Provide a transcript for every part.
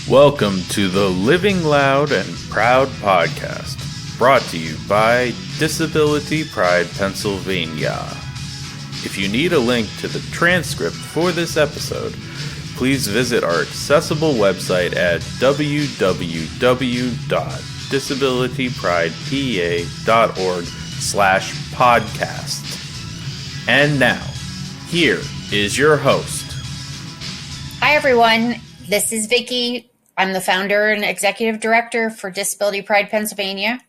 Welcome to the Living Loud and Proud podcast, brought to you by Disability Pride, Pennsylvania. If you need a link to the transcript for this episode, please visit our accessible website at www.disabilitypridepa.org/podcast. And now, here is your host. Hi, everyone. This is Vicki. I'm the founder and executive director for Disability Pride Pennsylvania.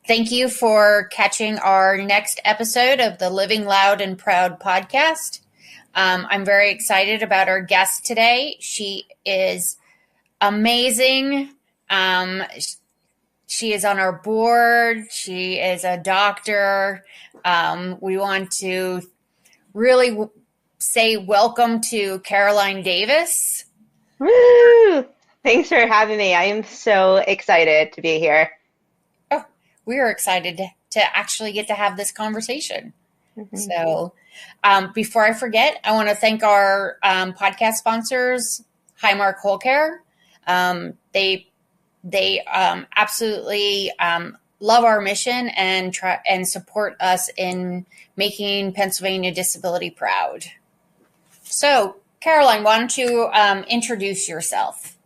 Thank you for catching our next episode of the Living Loud and Proud podcast. I'm very excited about our guest today. She is amazing. She is on our board. She is a doctor. We want to really say welcome to Caroline Davis. Woo! Thanks for having me. I am so excited to be here. Oh, we are excited to actually get to have this conversation. Mm-hmm. So before I forget, I want to thank our podcast sponsors, Highmark Hole Care. They absolutely love our mission and try and support us in making Pennsylvania disability proud. So, Caroline, why don't you introduce yourself?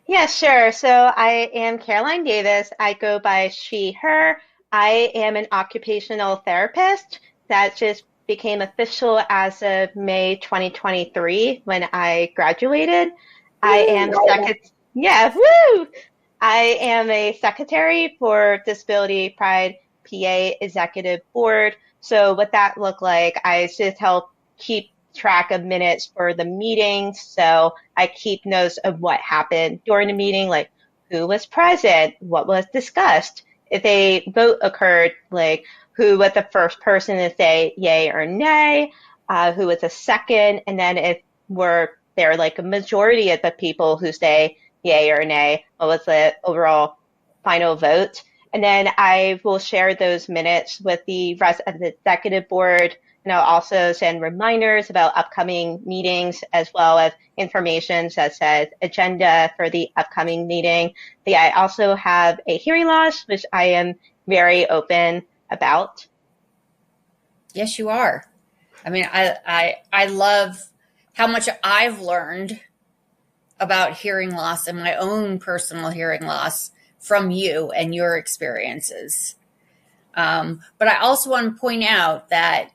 Yeah, sure. So I am Caroline Davis. I go by she, her. I am an occupational therapist. That just became official as of May 2023 when I graduated. I am I am a secretary for Disability Pride PA Executive Board. So what that looked like, I just help keep track of minutes for the meetings. So I keep notes of what happened during the meeting, like who was present, what was discussed. If a vote occurred, like who was the first person to say yay or nay, who was the second, and then if there like a majority of the people who say yay or nay, what was the overall final vote. And then I will share those minutes with the rest of the executive board. And I'll also send reminders about upcoming meetings as well as information such as agenda for the upcoming meeting. But yeah, I also have a hearing loss, which I am very open about. Yes, you are. I mean, I love how much I've learned about hearing loss and my own personal hearing loss from you and your experiences. But I also want to point out that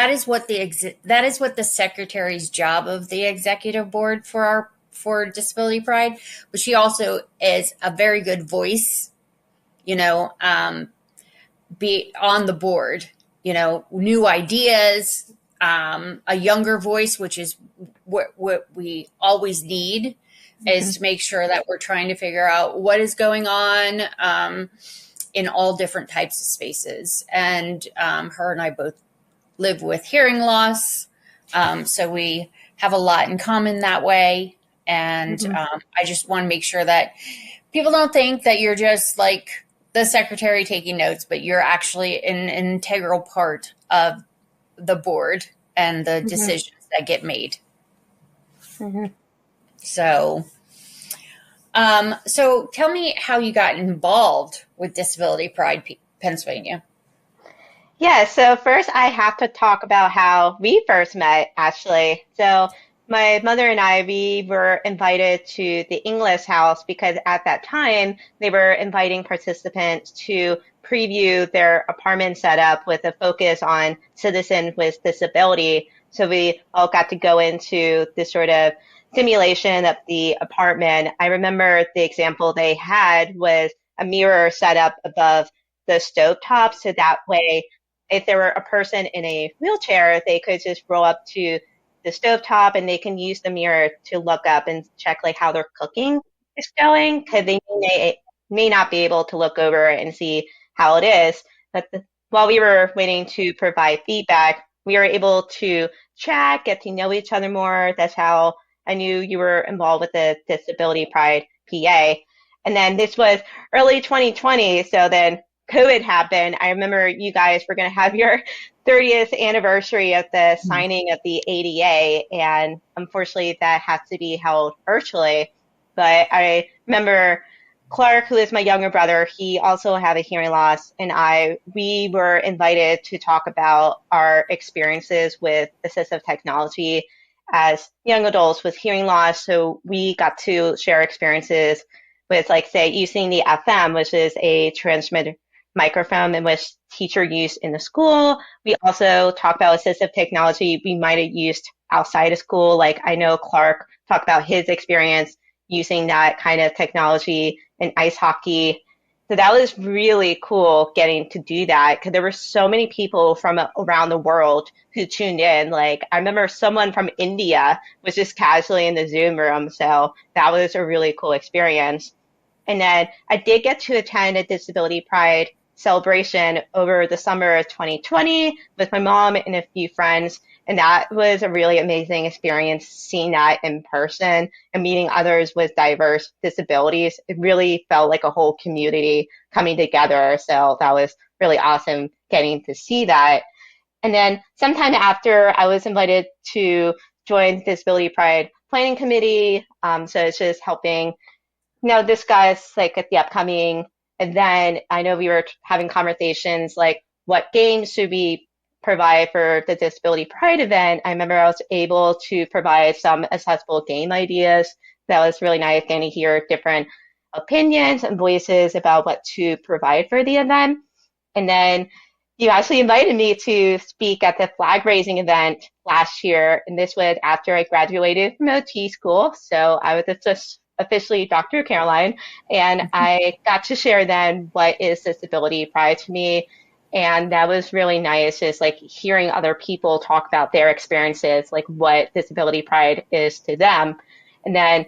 is what the secretary's job of the executive board for Disability Pride. But she also is a very good voice, be on the board, new ideas, a younger voice, which is what we always need, is to make sure that we're trying to figure out what is going on in all different types of spaces. And her and I both live with hearing loss. So we have a lot in common that way. And I just want to make sure that people don't think that you're just like the secretary taking notes, but you're actually an integral part of the board and the decisions that get made. So tell me how you got involved with Disability Pride Pennsylvania. Yeah, so first I have to talk about how we first met, actually. So my mother and I, we were invited to the English house because at that time they were inviting participants to preview their apartment setup with a focus on citizens with disability. So we all got to go into this sort of simulation of the apartment. I remember the example they had was a mirror set up above the stovetop, so that way if there were a person in a wheelchair, they could just roll up to the stovetop and they can use the mirror to look up and check like how their cooking is going, because they may not be able to look over and see how it is. But while we were waiting to provide feedback, we were able to chat, get to know each other more. That's how I knew you were involved with the Disability Pride PA. And then this was early 2020, so then COVID happened. I remember you guys were going to have your 30th anniversary of the signing of the ADA, and unfortunately that had to be held virtually. But I remember Clark, who is my younger brother, he also had a hearing loss, and we were invited to talk about our experiences with assistive technology as young adults with hearing loss. So we got to share experiences with, like, say, using the FM, which is a transmitter microphone in which teacher used in the school. We also talk about assistive technology we might have used outside of school. Like, I know Clark talked about his experience using that kind of technology in ice hockey. So that was really cool getting to do that because there were so many people from around the world who tuned in. Like, I remember someone from India was just casually in the Zoom room. So that was a really cool experience. And then I did get to attend a Disability Pride celebration over the summer of 2020 with my mom and a few friends. And that was a really amazing experience seeing that in person and meeting others with diverse disabilities. It really felt like a whole community coming together. So that was really awesome getting to see that. And then sometime after, I was invited to join the Disability Pride Planning Committee. So it's just helping discuss like at the upcoming event. I know we were having conversations like what games should we provide for the Disability Pride event. I remember I was able to provide some accessible game ideas. That was really nice getting to hear different opinions and voices about what to provide for the event. And then you actually invited me to speak at the flag raising event last year. And this was after I graduated from OT school. So I was just officially Dr. Caroline, and I got to share then what is disability pride to me. And that was really nice, just like hearing other people talk about their experiences, like what disability pride is to them. And then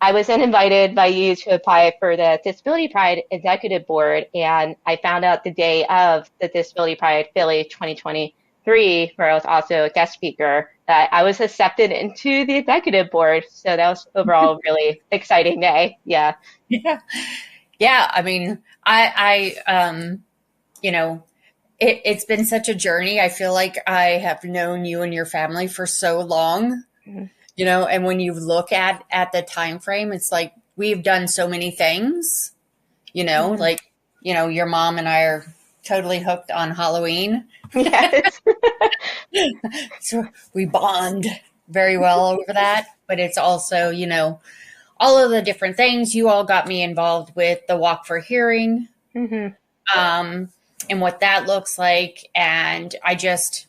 I was then invited by you to apply for the Disability Pride Executive Board, and I found out the day of the Disability Pride Philly 2023, where I was also a guest speaker, that I was accepted into the Executive Board. So that was overall a really exciting day. Yeah. Yeah. Yeah. I mean, it's been such a journey. I feel like I have known you and your family for so long. Mm-hmm. And when you look at the time frame, it's like we've done so many things, mm-hmm. like, your mom and I are totally hooked on Halloween. Yes. So we bond very well over that. But it's also, all of the different things. You all got me involved with the Walk for Hearing, mm-hmm. And what that looks like. And I just,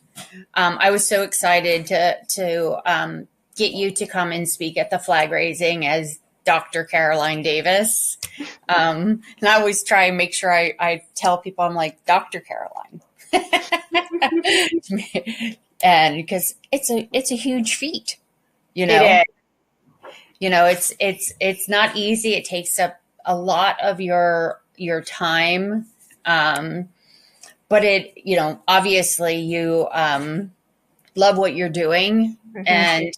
I was so excited to get you to come and speak at the flag raising as Dr. Caroline Davis. And I always try and make sure I tell people I'm like Dr. Caroline. And because it's a huge feat, It is. It's not easy. It takes up a lot of your time. But it, obviously you love what you're doing. Mm-hmm. And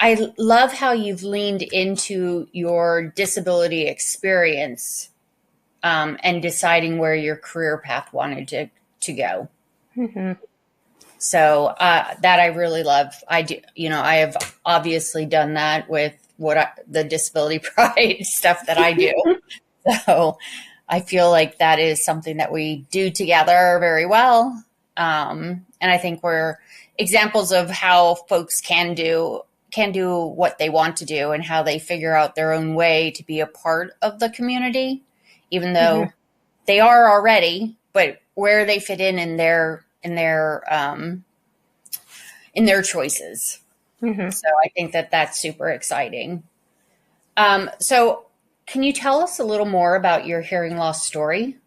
I love how you've leaned into your disability experience and deciding where your career path wanted to go. Mm-hmm. So that I really love. I do, I have obviously done that with the disability pride stuff that I do. So I feel like that is something that we do together very well. And I think we're examples of how folks can do what they want to do and how they figure out their own way to be a part of the community, even though mm-hmm. they are already, but where they fit in their choices. Mm-hmm. So I think that that's super exciting. So can you tell us a little more about your hearing loss story?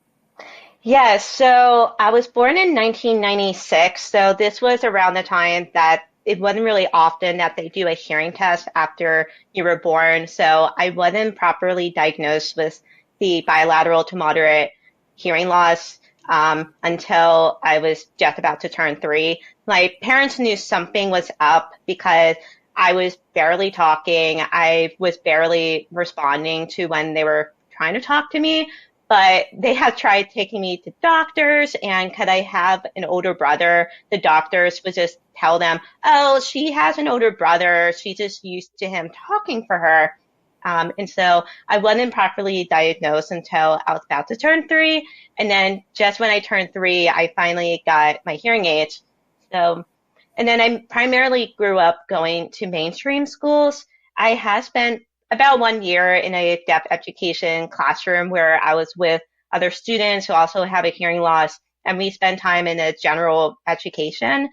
Yes. So I was born in 1996. So this was around the time that it wasn't really often that they do a hearing test after you were born. So I wasn't properly diagnosed with the bilateral to moderate hearing loss until I was just about to turn 3. My parents knew something was up because I was barely talking. I was barely responding to when they were trying to talk to me, but they have tried taking me to doctors. And could I have an older brother? The doctors would just tell them, oh, she has an older brother. She's just used to him talking for her. And so I wasn't properly diagnosed until I was about to turn 3. And then just when I turned 3, I finally got my hearing aids. So, and then I primarily grew up going to mainstream schools. I had spent about 1 year in a deaf education classroom where I was with other students who also have a hearing loss, and we spent time in a general education.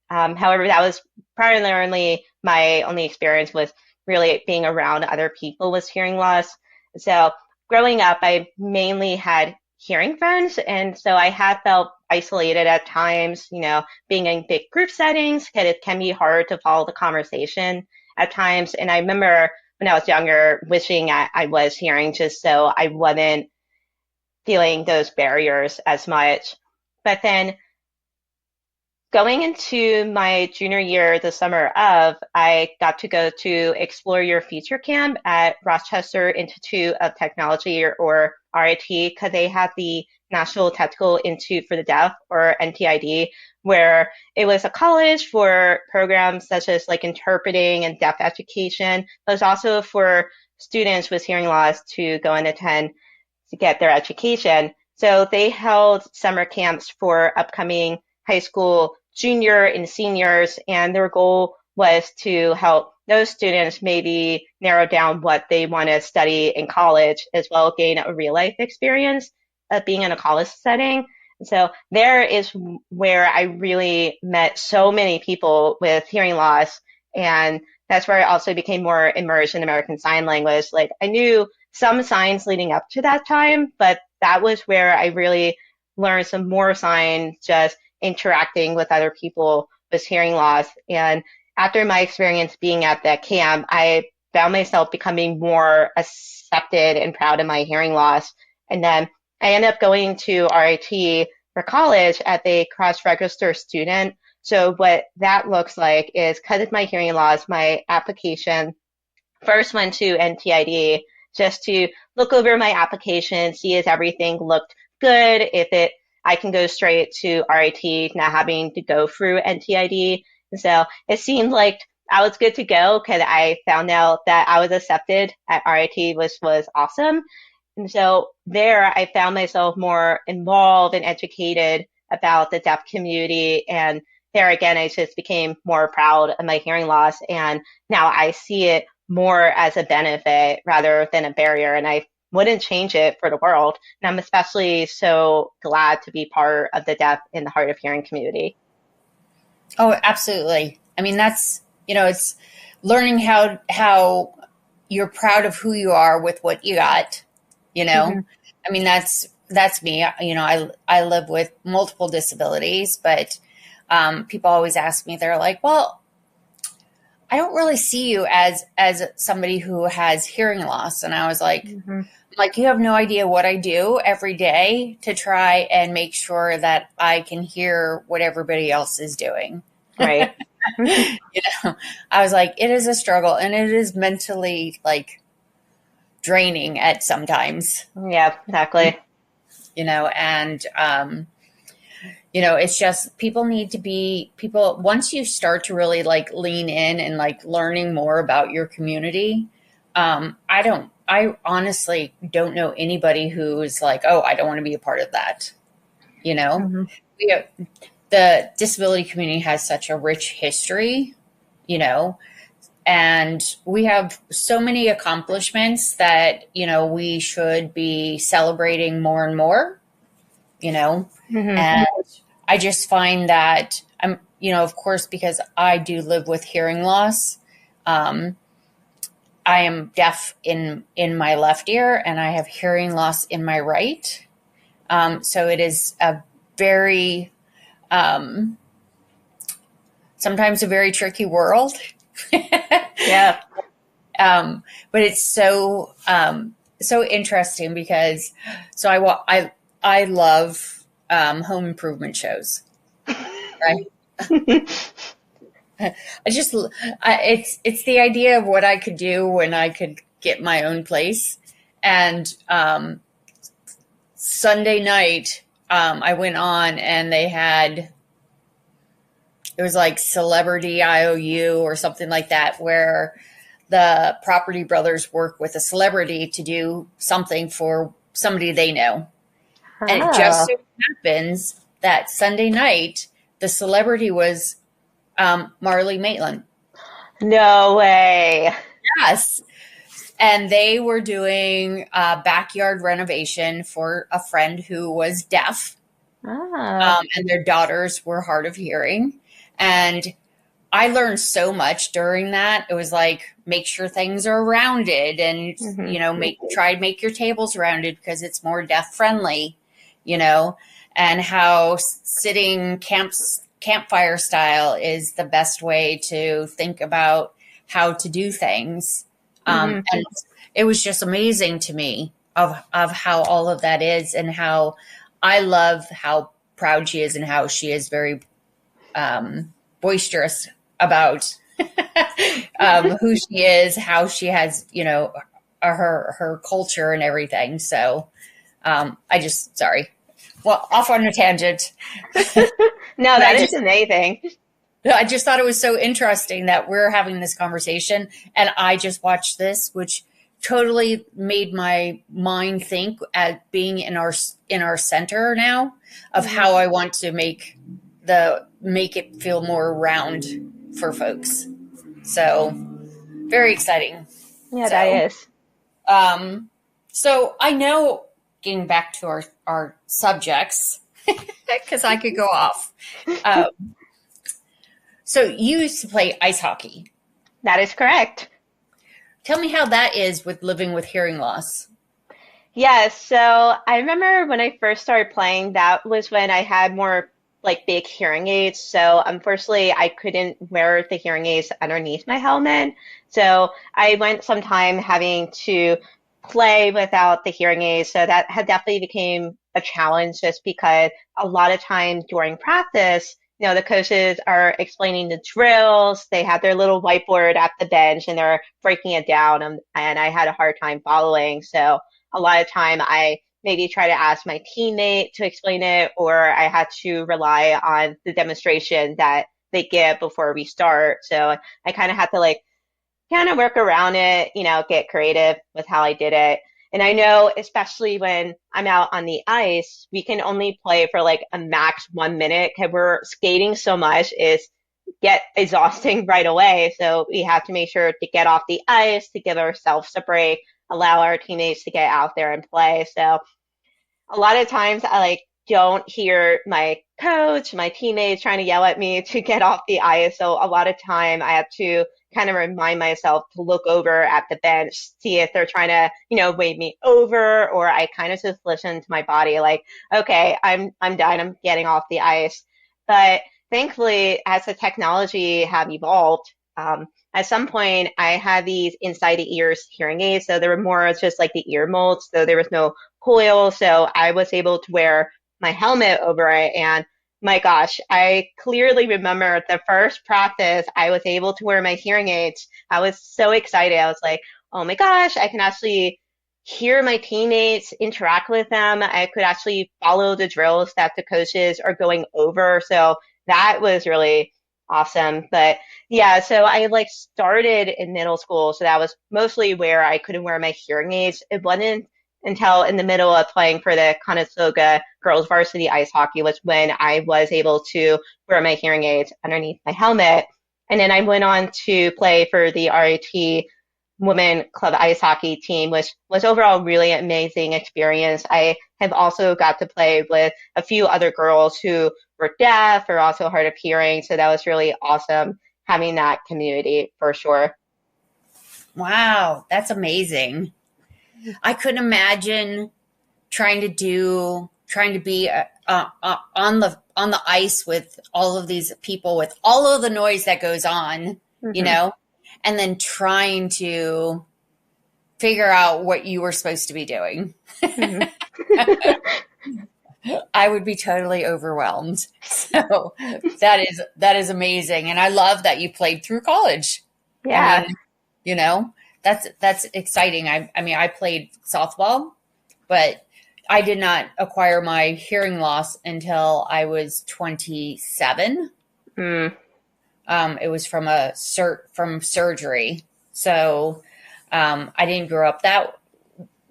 However, that was primarily my only experience with really being around other people with hearing loss. So growing up, I mainly had hearing friends, and so I have felt isolated at times, being in big group settings, because it can be hard to follow the conversation at times. And I remember when I was younger, wishing I was hearing just so I wasn't feeling those barriers as much. But then going into my junior year, the summer of, I got to go to Explore Your Future camp at Rochester Institute of Technology, or RIT, because they had the National Technical Institute for the Deaf, or NTID, where it was a college for programs such as like interpreting and deaf education, but it was also for students with hearing loss to go and attend to get their education. So they held summer camps for upcoming high school junior and seniors, and their goal was to help those students maybe narrow down what they want to study in college, as well as gain a real life experience of being in a college setting. So there is where I really met so many people with hearing loss, and that's where I also became more immersed in American Sign Language. Like, I knew some signs leading up to that time, but that was where I really learned some more signs just interacting with other people with hearing loss. And after my experience being at that camp, I found myself becoming more accepted and proud of my hearing loss. And then I ended up going to RIT for college as a cross-register student. So what that looks like is, because of my hearing loss, my application first went to NTID just to look over my application, see if everything looked good, if I can go straight to RIT, not having to go through NTID. And so it seemed like I was good to go, because I found out that I was accepted at RIT, which was awesome. And so there I found myself more involved and educated about the deaf community. And there again, I just became more proud of my hearing loss. And now I see it more as a benefit rather than a barrier. And I wouldn't change it for the world. And I'm especially so glad to be part of the deaf and the hard of hearing community. Oh, absolutely. I mean, that's, it's learning how you're proud of who you are with what you got, Mm-hmm. I mean, that's me. I live with multiple disabilities, but people always ask me, they're like, well, I don't really see you as somebody who has hearing loss. And I was Mm-hmm. like, you have no idea what I do every day to try and make sure that I can hear what everybody else is doing. Right. I was like, it is a struggle, and it is mentally like draining at sometimes, Yeah, exactly. And it's just people need to be once you start to really like lean in and like learning more about your community. I honestly don't know anybody who's like, oh, I don't want to be a part of that. Mm-hmm. The disability community has such a rich history, and we have so many accomplishments that, we should be celebrating more and more, Mm-hmm. and I just find that I'm, of course, because I do live with hearing loss, I am deaf in my left ear, and I have hearing loss in my right. So it is a very, sometimes a very tricky world. Yeah. But it's so interesting because I love home improvement shows. Right. It's the idea of what I could do when I could get my own place. And Sunday night, I went on and they had, it was like Celebrity IOU or something like that, where the Property Brothers work with a celebrity to do something for somebody they know. And it just Oh, so happens that Sunday night, the celebrity was Marley Maitland. no way. Yes. And they were doing a backyard renovation for a friend who was deaf, Oh. and their daughters were hard of hearing. And I learned so much during that. It was like, make sure things are rounded and, Hmm. try to make your tables rounded because it's more deaf friendly, and how sitting campfire style is the best way to think about how to do things. Hmm. And it was just amazing to me of how all of that is, and how I love how proud she is and how she is very boisterous about who she is, how she has, her culture and everything. So sorry. Well, off on a tangent. No, But that is amazing. I just thought it was so interesting that we're having this conversation and I just watched this, which totally made my mind think at being in our center now of Mhm. how I want to make it feel more round for folks. So very exciting. Yeah, that So, is. so I know, getting back to our subjects, because I could go off. Um, so you used to play ice hockey. That is correct. Tell me how that is with living with hearing loss. Yeah, so I remember when I first started playing, that was when I had more like big hearing aids. So unfortunately, I couldn't wear the hearing aids underneath my helmet. So I went some time having to play without the hearing aids. So that had definitely became a challenge just because a lot of times during practice, the coaches are explaining the drills. They have their little whiteboard at the bench and they're breaking it down. And I had a hard time following. So a lot of time I maybe try to ask my teammate to explain it, or I had to rely on the demonstration that they give before we start. So I kind of had to like kind of work around it, get creative with how I did it. And I know, especially when I'm out on the ice, we can only play for like a max 1 minute because we're skating so much is get exhausting right away. So we have to make sure to get off the ice to give ourselves a break, allow our teammates to get out there and play. So a lot of times I like don't hear my coach, my teammates trying to yell at me to get off the ice. So a lot of time I have to kind of remind myself to look over at the bench, see if they're trying to, wave me over, or I kind of just listen to my body like, okay, I'm done. I'm getting off the ice. But thankfully, as the technology have evolved, at some point I had these inside the ears hearing aids. So they were more just like the ear molds. So there was no coil. So I was able to wear my helmet over it. And my gosh, I clearly remember the first practice I was able to wear my hearing aids. I was so excited. I was like, oh my gosh, I can actually hear my teammates, interact with them. I could actually follow the drills that the coaches are going over. So that was really awesome. But yeah, so I like started in middle school. So that was mostly where I couldn't wear my hearing aids. It wasn't until in the middle of playing for the Conestoga girls varsity ice hockey was when I was able to wear my hearing aids underneath my helmet. And then I went on to play for the RIT women club ice hockey team, which was overall really amazing experience. I have also got to play with a few other girls who were deaf or also hard of hearing. So that was really awesome having that community for sure. Wow, that's amazing. I couldn't imagine trying to be on the ice with all of these people with all of the noise that goes on, Mm-hmm. and then trying to figure out what you were supposed to be doing. Mm-hmm. I would be totally overwhelmed. So that is amazing, and I love that you played through college. I Yeah. mean, that's exciting. I mean, I played softball, but I did not acquire my hearing loss until I was 27. Mm. It was from from surgery. So I didn't grow up that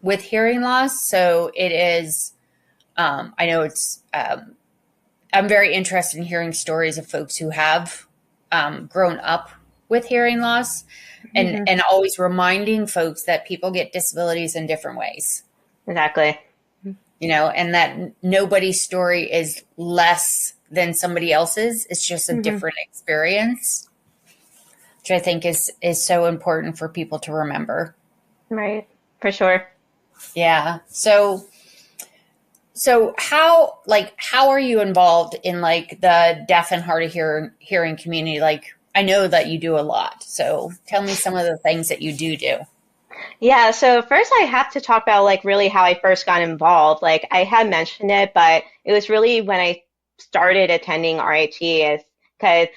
with hearing loss. So it is, I know it's, I'm very interested in hearing stories of folks who have grown up with hearing loss, Hmm. and always reminding folks that people get disabilities in different ways, Exactly. and that nobody's story is less than somebody else's. It's just a Hmm. different experience, which I think is so important for people to remember. Right. For sure. Yeah. So how are you involved in like the deaf and hard of hearing community? Like I know that you do a lot. So tell me some of the things that you do. Yeah, so first I have to talk about like really how I first got involved. Like I had mentioned it, but it was really when I started attending RIT is because,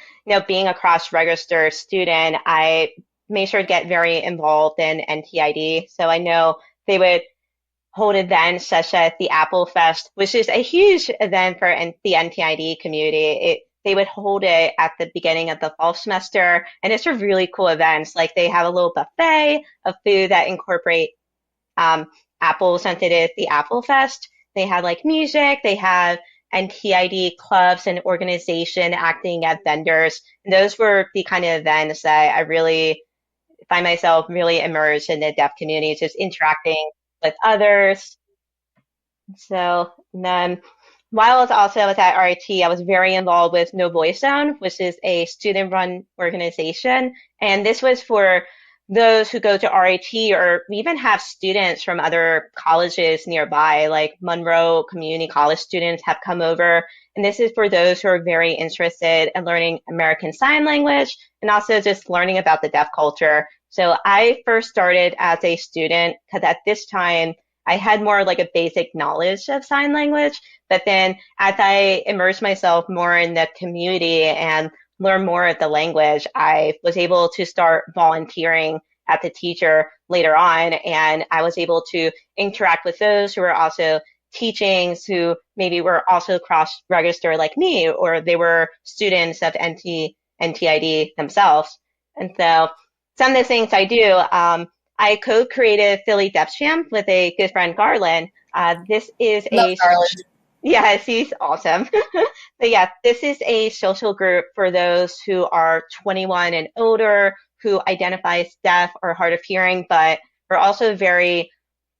being a cross-register student, I made sure to get very involved in NTID. So I know they would hold events such as the Apple Fest, which is a huge event for the NTID community. They would hold it at the beginning of the fall semester, and it's a really cool event. Like they have a little buffet of food that incorporate um, Apple, since it is the Apple Fest. They have like music, they have NTID clubs and organization acting as vendors. And those were the kind of events that I really find myself really immersed in the deaf community, just interacting with others. So then, while I was at RIT, I was very involved with No Voice Sound, which is a student-run organization, and this was for those who go to RIT, or we even have students from other colleges nearby, like Monroe Community College students have come over, and this is for those who are very interested in learning American Sign Language and also just learning about the deaf culture. So I first started as a student because at this time I had more like a basic knowledge of sign language, but then as I immersed myself more in the community and learn more of the language, I was able to start volunteering at the teacher later on, and I was able to interact with those who were also teaching, who maybe were also cross-register like me, or they were students of NTID themselves. And so some of the things I do, I co-created Philly Depth Jam with a good friend, Garland. This is Love a Garland. Yeah, she's awesome. But yeah, this is a social group for those who are 21 and older, who identify as deaf or hard of hearing, but we're also very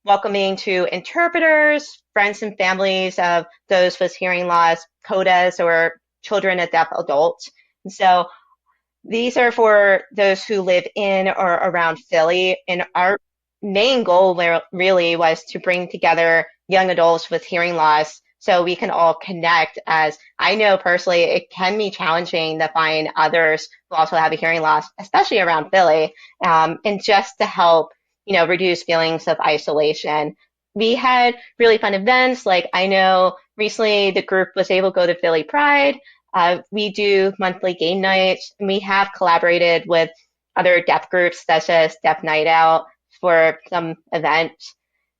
welcoming to interpreters, friends and families of those with hearing loss, CODAs, or children of deaf adults. And so these are for those who live in or around Philly, and our main goal really was to bring together young adults with hearing loss so we can all connect. As I know personally, it can be challenging to find others who also have a hearing loss, especially around Philly, and just to help, reduce feelings of isolation. We had really fun events. Like I know recently the group was able to go to Philly Pride. We do monthly game nights, and we have collaborated with other deaf groups such as Deaf Night Out for some events.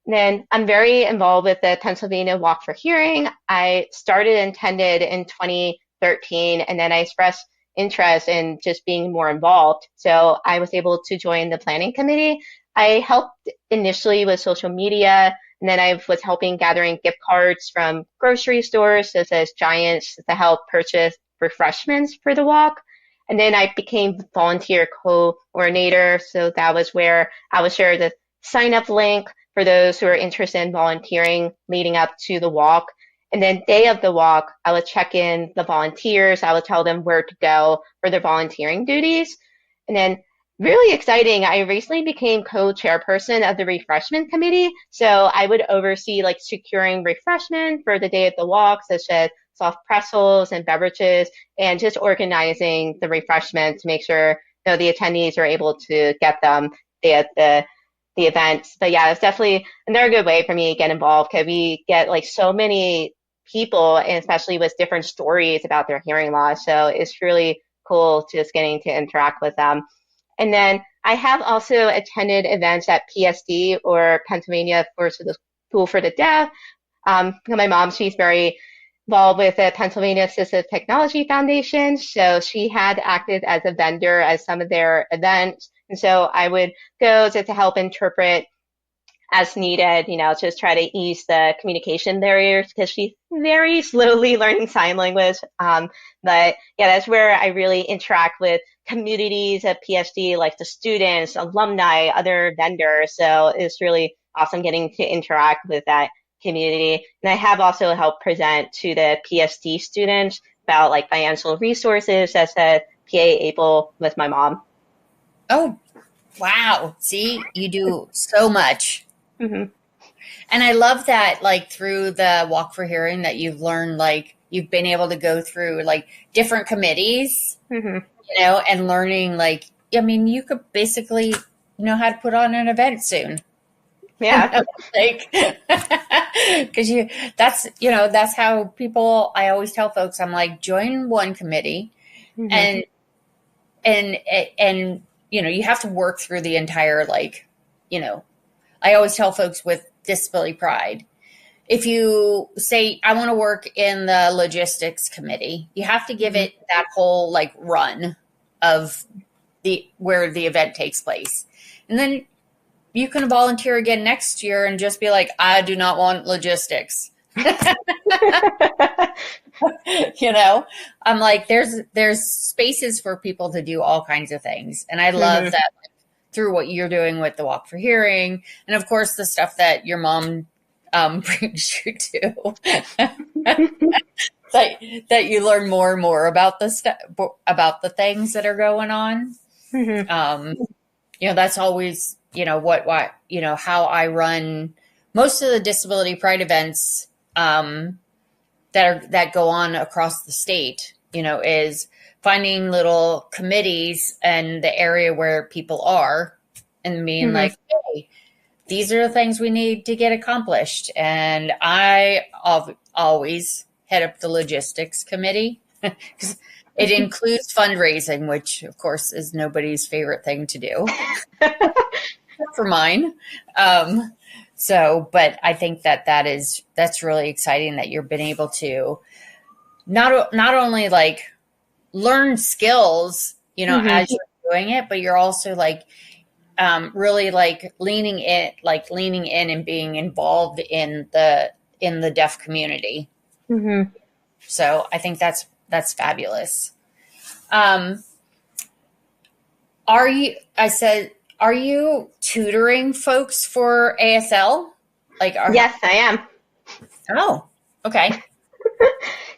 And then I'm very involved with the Pennsylvania Walk for Hearing. I started and attended in 2013, and then I expressed interest in just being more involved. So I was able to join the planning committee. I helped initially with social media, and then I was helping gathering gift cards from grocery stores such as Giants to help purchase refreshments for the walk. And then I became volunteer coordinator. So that was where I would share the sign up link for those who are interested in volunteering leading up to the walk. And then day of the walk, I would check in the volunteers. I would tell them where to go for their volunteering duties. And then really exciting, I recently became co-chairperson of the refreshment committee. So I would oversee like securing refreshment for the day of the walk, such as soft pretzels and beverages, and just organizing the refreshment to make sure the attendees are able to get them at the events. But yeah, it's definitely another good way for me to get involved because we get like so many people, and especially with different stories about their hearing loss. So it's really cool just getting to interact with them. And then I have also attended events at PSD, or Pennsylvania for the School for the Deaf. My mom, she's very involved with the Pennsylvania Assistive Technology Foundation, so she had acted as a vendor at some of their events. And so I would go to help interpret as needed, just try to ease the communication barriers because she's very slowly learning sign language. But yeah, that's where I really interact with communities at PSD, like the students, alumni, other vendors. So it's really awesome getting to interact with that community. And I have also helped present to the PSD students about like financial resources as a PA able with my mom. Oh, wow. See, you do so much. Mm-hmm. And I love that, like, through the Walk for Hearing, that you've learned, like, you've been able to go through, like, different committees, Mm-hmm. and learning, like, I mean, you could basically know how to put on an event soon. Yeah. Like, because that's how people, I always tell folks, I'm like, join one committee Mm-hmm. and you have to work through the entire, like, I always tell folks with Disability Pride, if you say, I want to work in the logistics committee, you have to give it that whole like run of where the event takes place. And then you can volunteer again next year and just be like, I do not want logistics. I'm like, there's spaces for people to do all kinds of things. And I love that, through what you're doing with the Walk for Hearing, and of course the stuff that your mom brings you to, that you learn more and more about about the things that are going on. That's always what how I run most of the Disability Pride events that go on across the state. Is finding little committees and the area where people are and being like, hey, these are the things we need to get accomplished. And I always head up the logistics committee because it includes fundraising, which of course is nobody's favorite thing to do except for mine. But I think that's really exciting that you've been able to not only like learn skills, as you're doing it, but you're also like really like leaning in and being involved in the deaf community. So I think that's fabulous. Are you tutoring folks for ASL? Yes, I am. Oh, okay.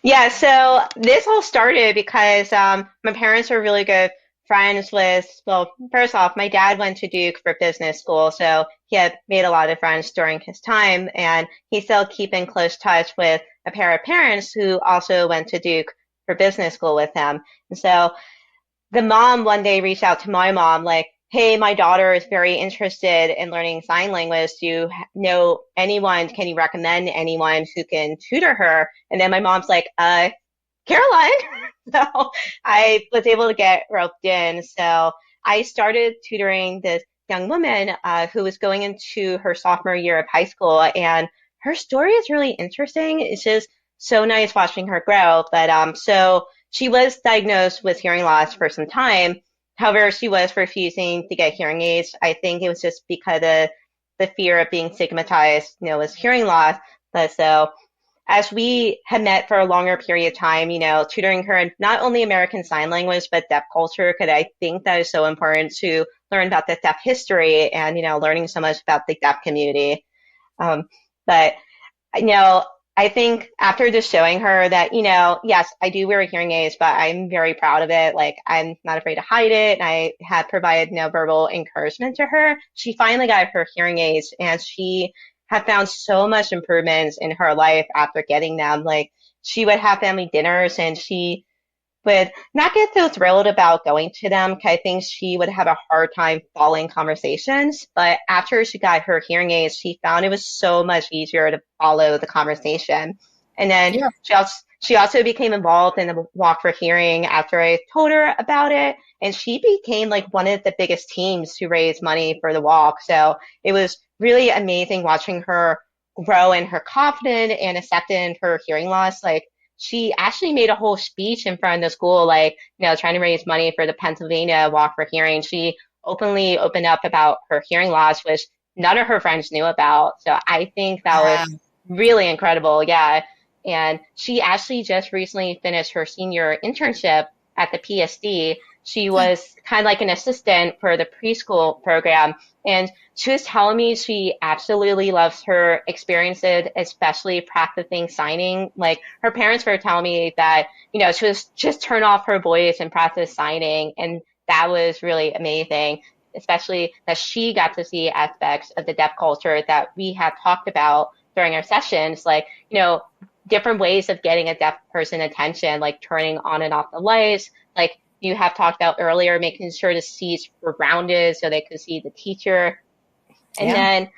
Yeah, so this all started because my parents were really good friends with, well, first off, my dad went to Duke for business school, so he had made a lot of friends during his time, and he still keep in close touch with a pair of parents who also went to Duke for business school with him. And so the mom one day reached out to my mom, like, hey, my daughter is very interested in learning sign language. Do you know anyone? Can you recommend anyone who can tutor her? And then my mom's like, Caroline. So I was able to get roped in. So I started tutoring this young woman who was going into her sophomore year of high school. And her story is really interesting. It's just so nice watching her grow. But so she was diagnosed with hearing loss for some time. However, she was refusing to get hearing aids. I think it was just because of the fear of being stigmatized, as hearing loss. But so as we had met for a longer period of time, tutoring her in not only American Sign Language, but deaf culture, because I think that is so important to learn about the deaf history and, learning so much about the deaf community. But I think after just showing her that, yes, I do wear hearing aids, but I'm very proud of it. Like, I'm not afraid to hide it. And I had provided no verbal encouragement to her. She finally got her hearing aids, and she had found so much improvements in her life after getting them. Like, she would have family dinners, and she would not get so thrilled about going to them because I think she would have a hard time following conversations. But after she got her hearing aids, she found it was so much easier to follow the conversation. And then she also became involved in the Walk for Hearing after I told her about it. And she became like one of the biggest teams to raise money for the walk. So it was really amazing watching her grow in her confidence and accepting her hearing loss. Like, she actually made a whole speech in front of the school, like, trying to raise money for the Pennsylvania Walk for Hearing. She openly opened up about her hearing loss, which none of her friends knew about. So I think that Wow. was really incredible. Yeah. And she actually just recently finished her senior internship at the PSD. She was kind of like an assistant for the preschool program. And she was telling me she absolutely loves her experiences, especially practicing signing. Like her parents were telling me that, she was just turn off her voice and practice signing. And that was really amazing, especially that she got to see aspects of the deaf culture that we had talked about during our sessions, like, different ways of getting a deaf person attention, like turning on and off the lights, like you have talked about earlier, making sure the seats were rounded so they could see the teacher. And Yeah. then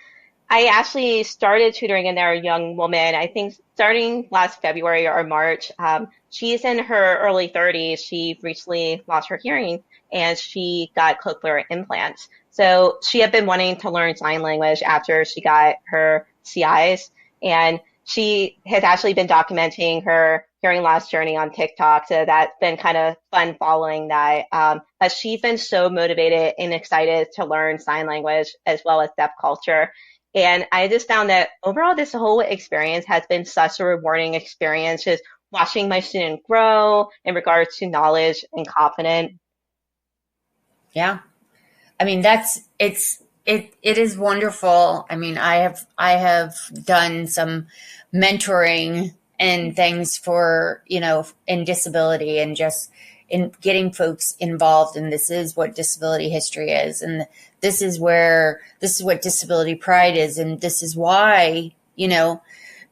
I actually started tutoring another young woman, I think starting last February or March. She's in her early 30s. She recently lost her hearing and she got cochlear implants. So she had been wanting to learn sign language after she got her CIs. And she has actually been documenting her hearing loss journey on TikTok. So that's been kind of fun following that. But she's been so motivated and excited to learn sign language as well as deaf culture. And I just found that overall, this whole experience has been such a rewarding experience, just watching my student grow in regards to knowledge and confidence. Yeah. I mean, it is wonderful. I mean, I have done some mentoring and things for, in disability and just in getting folks involved. And this is what disability history is. And this is what disability pride is. And this is why,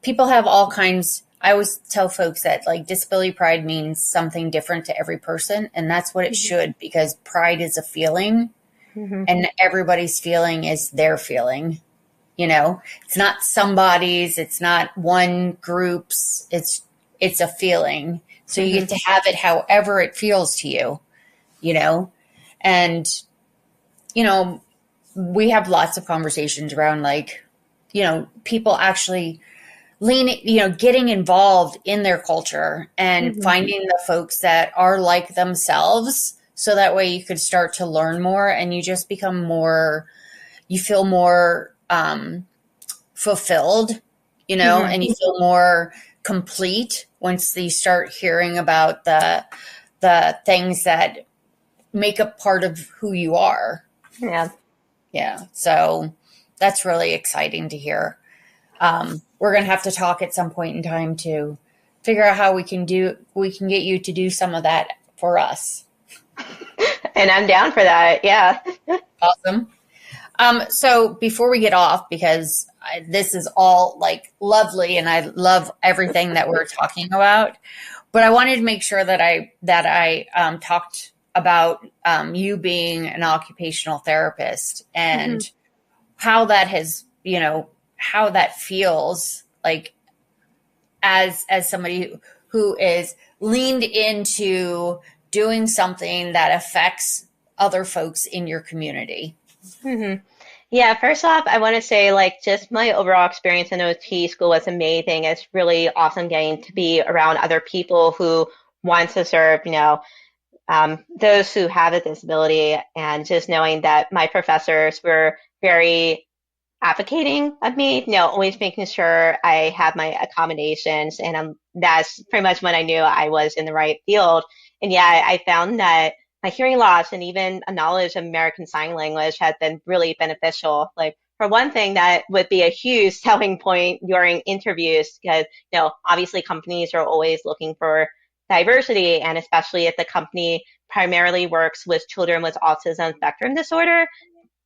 people have all kinds. I always tell folks that like disability pride means something different to every person. And that's what it should, because pride is a feeling. Mm-hmm. And everybody's feeling is their feeling. It's not somebody's, it's not one group's, it's a feeling. So you get to have it however it feels to you, and, we have lots of conversations around like, people actually getting involved in their culture and finding the folks that are like themselves. So that way you could start to learn more and you just become you feel more fulfilled, and you feel more complete once you start hearing about the things that make up part of who you are. Yeah. Yeah. So that's really exciting to hear. We're going to have to talk at some point in time to figure out how we can get you to do some of that for us. And I'm down for that. Yeah. Awesome. So before we get off, because this is all like lovely and I love everything that we're talking about, but I wanted to make sure that I talked about you being an occupational therapist and how that has, how that feels like as somebody who is leaned into doing something that affects other folks in your community. Yeah, first off, I want to say, like, just my overall experience in OT school was amazing. It's really awesome getting to be around other people who want to serve, those who have a disability, and just knowing that my professors were very advocating of me, always making sure I have my accommodations. And that's pretty much when I knew I was in the right field. And yeah, I found that my hearing loss and even a knowledge of American Sign Language has been really beneficial. Like, for one thing, that would be a huge selling point during interviews because, obviously companies are always looking for diversity, and especially if the company primarily works with children with autism spectrum disorder,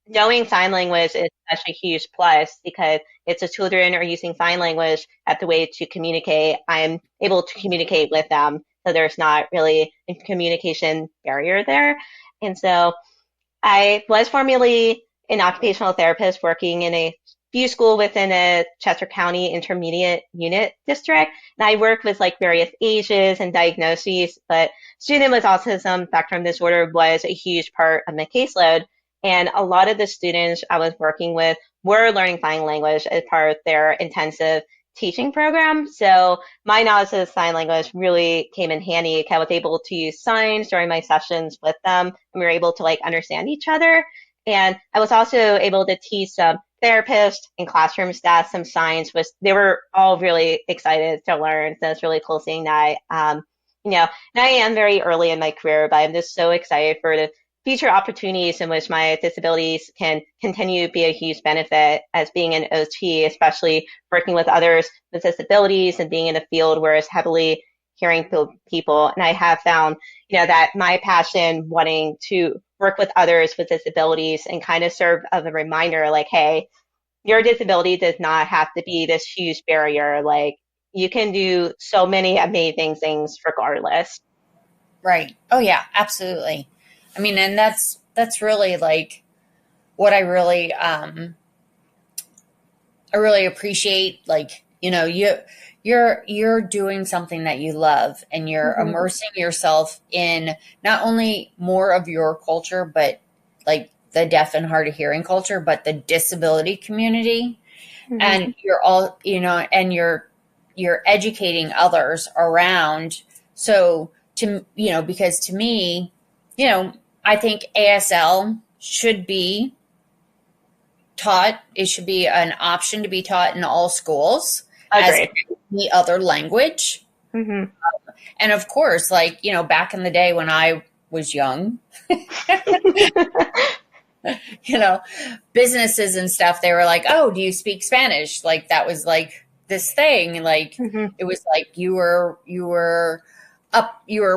knowing sign language is such a huge plus because if the children are using sign language as the way to communicate, I'm able to communicate with them. So there's not really a communication barrier there. And so I was formerly an occupational therapist working in a few school within a Chester County Intermediate Unit District. And I worked with like various ages and diagnoses, but student with autism spectrum disorder was a huge part of my caseload. And a lot of the students I was working with were learning sign language as part of their intensive teaching program. So my knowledge of sign language really came in handy. I was able to use signs during my sessions with them, and we were able to like understand each other. And I was also able to teach some therapists and classroom staff some signs, which they were all really excited to learn. So it's really cool seeing that. And I am very early in my career, but I'm just so excited for the future opportunities in which my disabilities can continue to be a huge benefit as being an OT, especially working with others with disabilities and being in a field where it's heavily hearing people. And I have found, that my passion wanting to work with others with disabilities and kind of serve as a reminder, like, hey, your disability does not have to be this huge barrier. Like, you can do so many amazing things regardless. Right. Oh yeah, absolutely. I mean, and that's really like what I really appreciate. Like, you're doing something that you love, and you're immersing yourself in not only more of your culture, but like the deaf and hard of hearing culture, but the disability community. And you're all, and you're educating others around. So because to me, I think ASL should be taught. It should be an option to be taught in all schools. Agreed. As the other language. And of course, like, back in the day when I was young, businesses and stuff, they were like, oh, do you speak Spanish? Like, that was like this thing. Like, it was like you were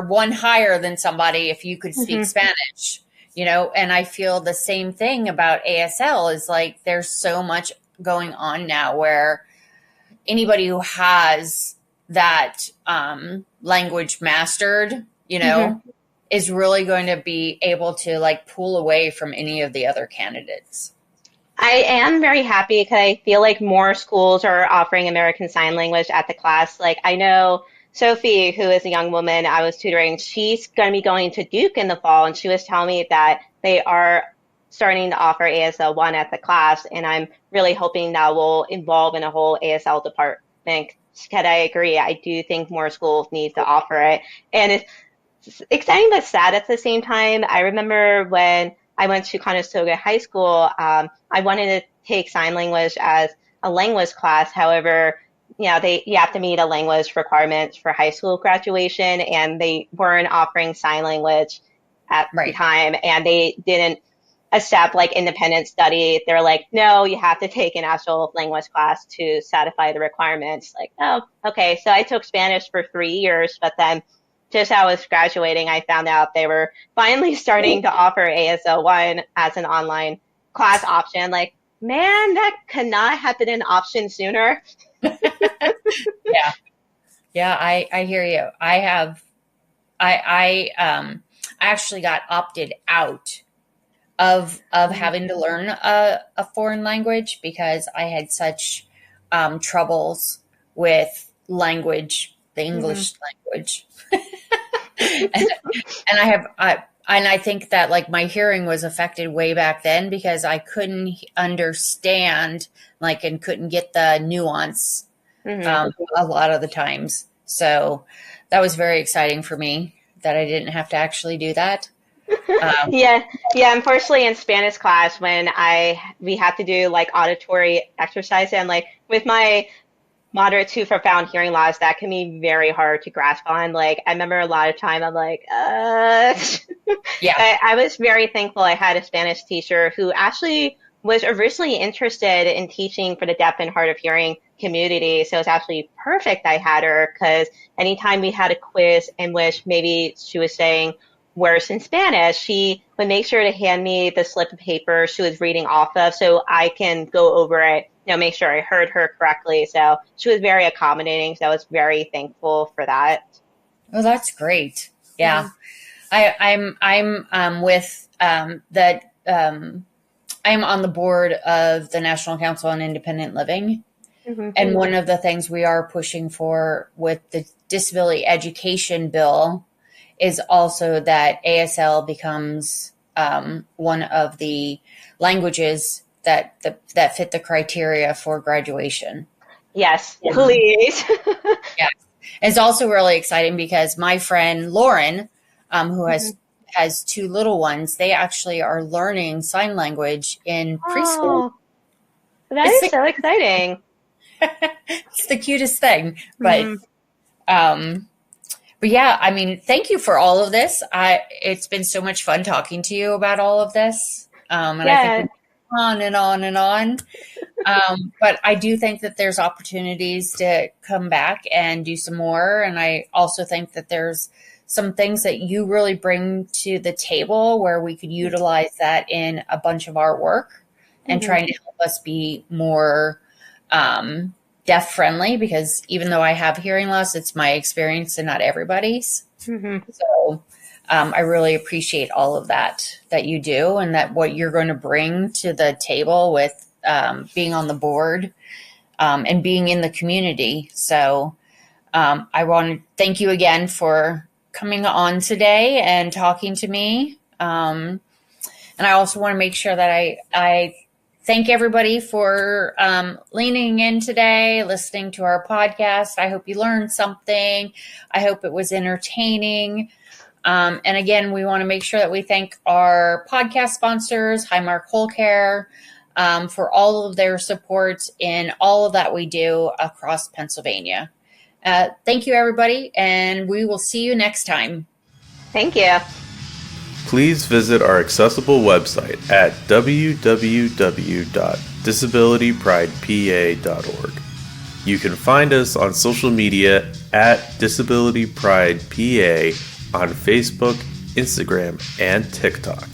one higher than somebody if you could speak Spanish, and I feel the same thing about ASL is like, there's so much going on now where anybody who has that language mastered, is really going to be able to like pull away from any of the other candidates. I am very happy because I feel like more schools are offering American Sign Language at the class. Like, I know Sophie, who is a young woman I was tutoring, she's going to be going to Duke in the fall, and she was telling me that they are starting to offer ASL 1 at the class, and I'm really hoping that will involve in a whole ASL department. Because I agree, I do think more schools need to offer it. And it's exciting but sad at the same time. I remember when I went to Conestoga High School, I wanted to take sign language as a language class. However, you have to meet a language requirement for high school graduation, and they weren't offering sign language at the time, and they didn't accept like independent study. They're like, no, you have to take an actual language class to satisfy the requirements. Like, oh, okay. So I took Spanish for 3 years, but then just as I was graduating, I found out they were finally starting to offer ASL 1 as an online class option. Like, man, that could not have been an option sooner. Yeah, I hear you. I actually got opted out of having to learn a foreign language because I had such troubles with language, the English language. and I think that like my hearing was affected way back then because I couldn't understand and couldn't get the nuance a lot of the times. So that was very exciting for me that I didn't have to actually do that. Yeah. Unfortunately, in Spanish class, when we had to do like auditory exercise, and like with my moderate to profound hearing loss, that can be very hard to grasp on. Like, I remember a lot of time I'm like, Yeah. I was very thankful I had a Spanish teacher who actually was originally interested in teaching for the deaf and hard of hearing community. So it's actually perfect I had her, because anytime we had a quiz in which maybe she was saying words in Spanish, she would make sure to hand me the slip of paper she was reading off of so I can go over it, make sure I heard her correctly. So she was very accommodating. So I was very thankful for that. Oh, that's great. Yeah. I'm with that. I'm on the board of the National Council on Independent Living. And one of the things we are pushing for with the disability education bill is also that ASL becomes one of the languages that fit the criteria for graduation. Yes, please. Yeah. It's also really exciting because my friend Lauren, who has two little ones, they actually are learning sign language in preschool. Oh, that It's is so exciting. it's the cutest thing. Hmm. But yeah, I mean, thank you for all of this. It's been so much fun talking to you about all of this. And I think we Yeah. go on and on and on. But I do think that there's opportunities to come back and do some more. And I also think that there's some things that you really bring to the table where we could utilize that in a bunch of our work and Hmm. trying to help us be more deaf friendly, because even though I have hearing loss, it's my experience and not everybody's. Hmm. So I really appreciate all of that you do, and that what you're going to bring to the table with being on the board and being in the community. So I want to thank you again for coming on today and talking to me. And I also want to make sure that I thank everybody for leaning in today, listening to our podcast. I hope you learned something. I hope it was entertaining. And again, we want to make sure that we thank our podcast sponsors, Highmark Whole Care, for all of their support in all of that we do across Pennsylvania. Thank you, everybody, and we will see you next time. Thank you. Please visit our accessible website at www.disabilitypridepa.org. You can find us on social media at DisabilityPridePA on Facebook, Instagram, and TikTok.